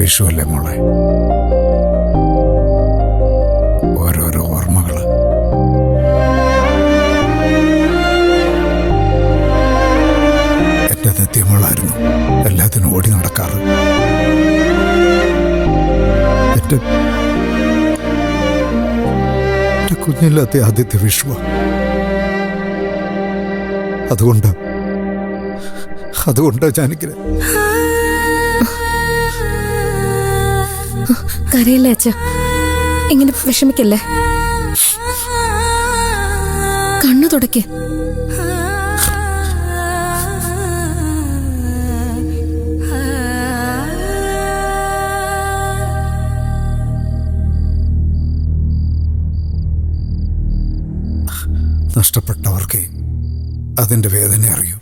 വിഷുവല്ലേ മോളെ, ഓരോരോ ഓർമ്മകള്. എന്റെ നിത്യമോളായിരുന്നു എല്ലാത്തിനും ഓടി നടക്കാറ്. എന്റെ കുഞ്ഞില്ലാത്ത ആദ്യത്തെ വിഷുവ. അതുകൊണ്ടാ ഞാനിങ്ങനെ. കരയില്ലേ അച്ഛ, ഇങ്ങനെ വിഷമിക്കല്ലേ. കണ്ണു തുടയ്ക്ക്. നഷ്ടപ്പെട്ടവർക്ക് അതിന്റെ വേദന അറിയൂ.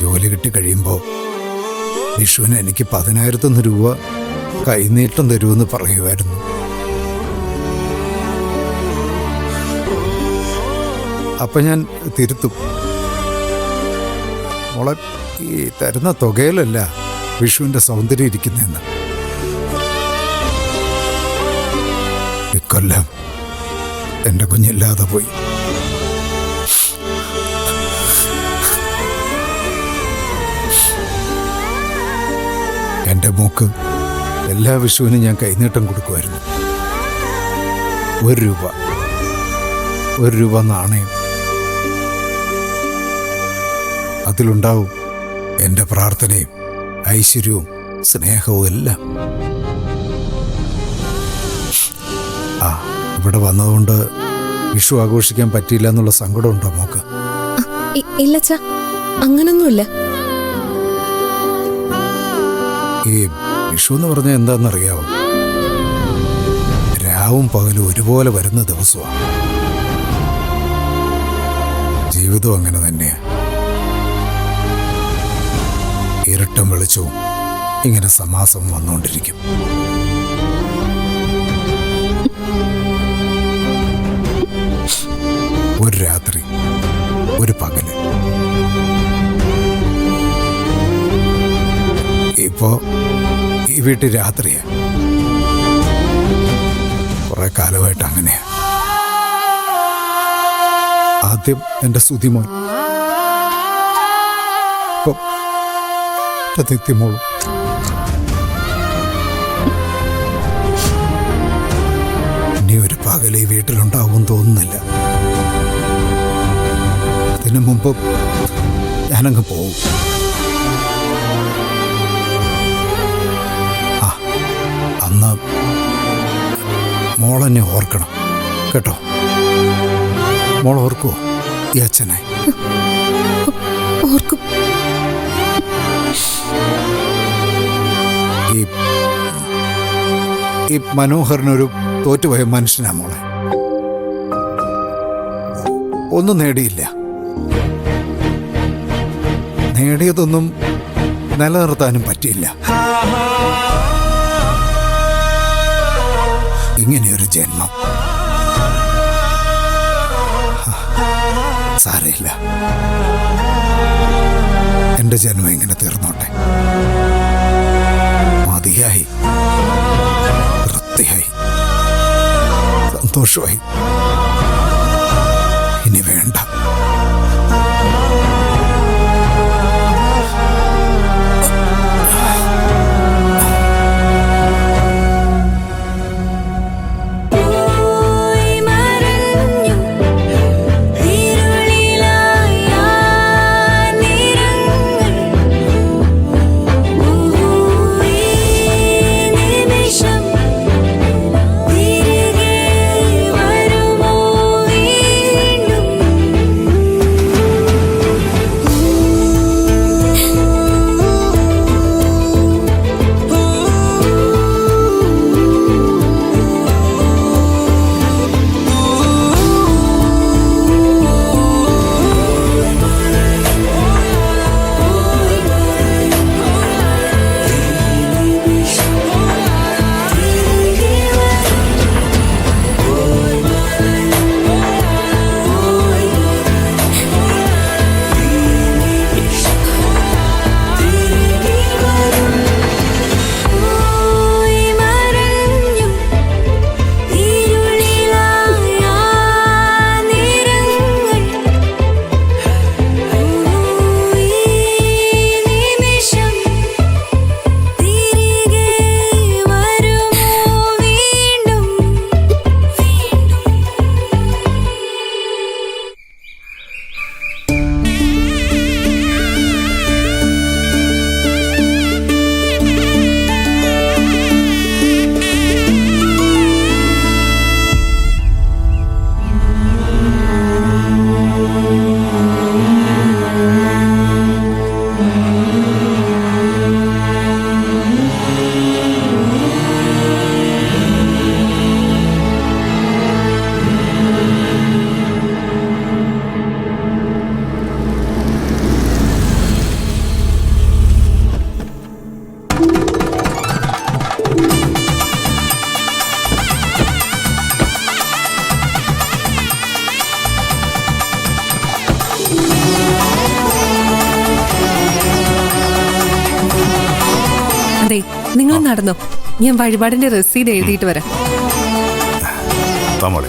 ജോലി കിട്ടി കഴിയുമ്പോൾ വിഷുവിന് എനിക്ക് 10,000 രൂപ കൈനീട്ടം തരുമെന്ന് പറയുമായിരുന്നു. അപ്പൊ ഞാൻ തിരുത്തും, മോളെ ഈ തരുന്ന തുകയിലല്ല വിഷുവിന്റെ സൗന്ദര്യം ഇരിക്കുന്നതെന്ന്. ഇക്കൊല്ലം എൻ്റെ കുഞ്ഞില്ലാതെ പോയി. എൻ്റെ മോക്ക് എല്ലാ വിഷുവിനും ഞാൻ കൈനീട്ടം കൊടുക്കുമായിരുന്നു. 1 രൂപ നാണയം. അതിലുണ്ടാവും എൻ്റെ പ്രാർത്ഥനയും ഐശ്വര്യവും സ്നേഹവും എല്ലാം. ഇവിടെ വന്നതുകൊണ്ട് വിഷു ആഘോഷിക്കാൻ പറ്റിയില്ല എന്നുള്ള സങ്കടമുണ്ടോ മോക്ക്? ഇല്ലച്ചാ, അങ്ങനൊന്നുമില്ല. ഈ വിഷു എന്ന് പറഞ്ഞാൽ എന്താണെന്നറിയാവോ? രാവും പകലും ഒരുപോലെ വരുന്ന ദിവസമാണ്. ജീവിതം അങ്ങനെ തന്നെയാ. ഇരട്ടം വെളിച്ചവും ഇങ്ങനെ സമാസം വന്നുകൊണ്ടിരിക്കും. ഒരു രാത്രി, ഒരു പകല്. ഇപ്പോ ഈ വീട്ടിൽ രാത്രിയാ. കുറെ കാലമായിട്ട് അങ്ങനെയാ. ആദ്യം എന്റെ സുതിമോൻ, ഇപ്പൊ നിത്യമോളും. ഇനി ഒരു പകല് ഈ വീട്ടിലുണ്ടാവും തോന്നുന്നില്ല. അതിനു മുമ്പ് ഞാനങ്ങ് പോവും. അന്ന് മോളെന്നെ ഓർക്കണം കേട്ടോ. മോൾ ഓർക്കുവോ ഈ അച്ഛനെ? ഓർക്കും. ഈ മനോഹരനൊരു തോറ്റുപോയ മനുഷ്യനാ മോളെ. ഒന്നും നേടിയില്ല. നേടിയതൊന്നും നിലനിർത്താനും പറ്റിയില്ല. ഇങ്ങനെയൊരു ജന്മം. സാരമില്ല, എന്റെ ജന്മം ഇങ്ങനെ തീർന്നോട്ടെ. മതിയായി, തൃപ്തിയായി, സന്തോഷമായി. ഇനി വേണ്ട. നടന്നോ, ഞാൻ വഴിപാടിന്റെ രസീത് എഴുതിയിട്ട് വരാം. മോളെ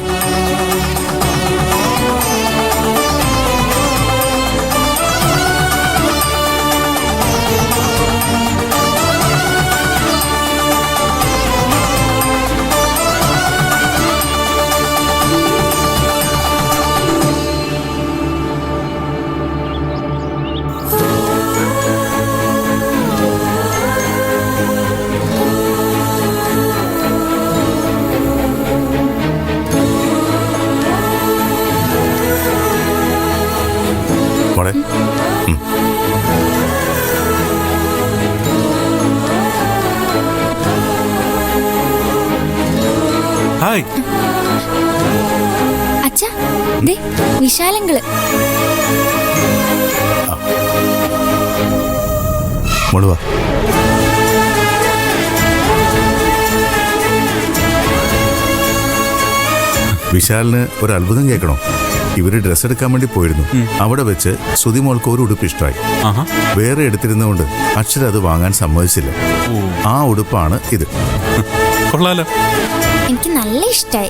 മോളെ ഹായ്. അച്ഛാ, ദേ വിശാലങ്ങള്. മോളുവാ. വിശാലിന് ഒരു അത്ഭുതം കേൾക്കണോ? ഇവര് ഡ്രസ്സ് എടുക്കാൻ വേണ്ടി പോയിരുന്നു. അവിടെ വെച്ച് സുതിമോൾക്ക് ഒരു ഉടുപ്പ് ഇഷ്ടമായി. ആഹാ. വേറെ എടുത്തിരുന്നതുകൊണ്ട് അക്ഷര അത് വാങ്ങാൻ സമ്മതിച്ചില്ല. ആ ഉടുപ്പാണ് ഇത്. കൊള്ളാലോ. എനിക്ക് നല്ല ഇഷ്ടായി.